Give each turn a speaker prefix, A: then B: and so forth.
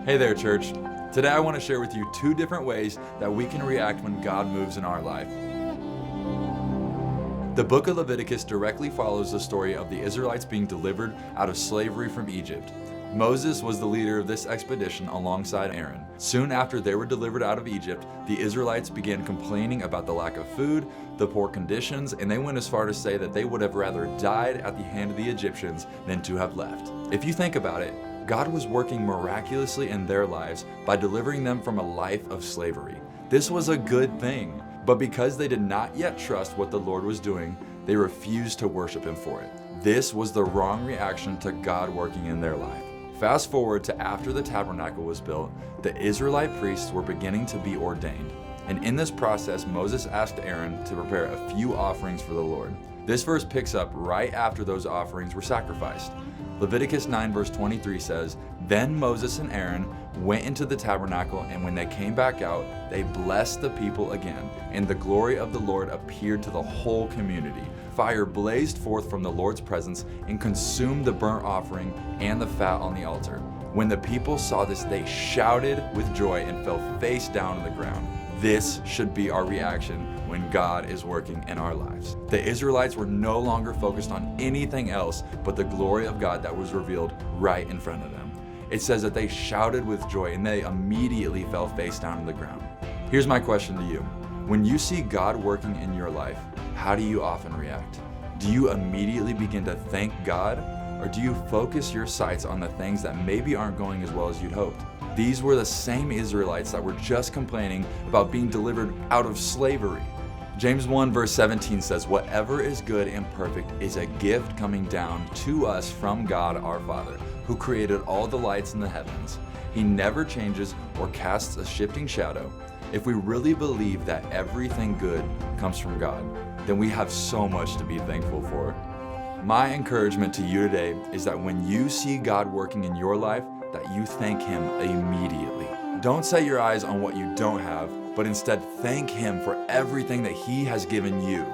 A: Hey there, church. Today I want to share with you two different ways that we can react when God moves in our life. The book of Leviticus directly follows the story of the Israelites being delivered out of slavery from Egypt. Moses was the leader of this expedition alongside Aaron. Soon after they were delivered out of Egypt, the Israelites began complaining about the lack of food, the poor conditions, and they went as far to say that they would have rather died at the hand of the Egyptians than to have left. If you think about it, God was working miraculously in their lives by delivering them from a life of slavery. This was a good thing, but because they did not yet trust what the Lord was doing, they refused to worship Him for it. This was the wrong reaction to God working in their life. Fast forward to after the tabernacle was built, the Israelite priests were beginning to be ordained. And in this process, Moses asked Aaron to prepare a few offerings for the Lord. This verse picks up right after those offerings were sacrificed. Leviticus 9 verse 23 says, "Then Moses and Aaron went into the tabernacle, and when they came back out, they blessed the people again, and the glory of the Lord appeared to the whole community. Fire blazed forth from the Lord's presence and consumed the burnt offering and the fat on the altar. When the people saw this, they shouted with joy and fell face down on the ground." This should be our reaction when God is working in our lives. The Israelites were no longer focused on anything else but the glory of God that was revealed right in front of them. It says that they shouted with joy and they immediately fell face down on the ground. Here's my question to you. When you see God working in your life, how do you often react? Do you immediately begin to thank God, or do you focus your sights on the things that maybe aren't going as well as you'd hoped? These were the same Israelites that were just complaining about being delivered out of slavery. James 1 verse 17 says, "Whatever is good and perfect is a gift coming down to us from God our Father, who created all the lights in the heavens. He never changes or casts a shifting shadow." If we really believe that everything good comes from God, then we have so much to be thankful for. My encouragement to you today is that when you see God working in your life, that you thank Him immediately. Don't set your eyes on what you don't have, but instead thank Him for everything that He has given you.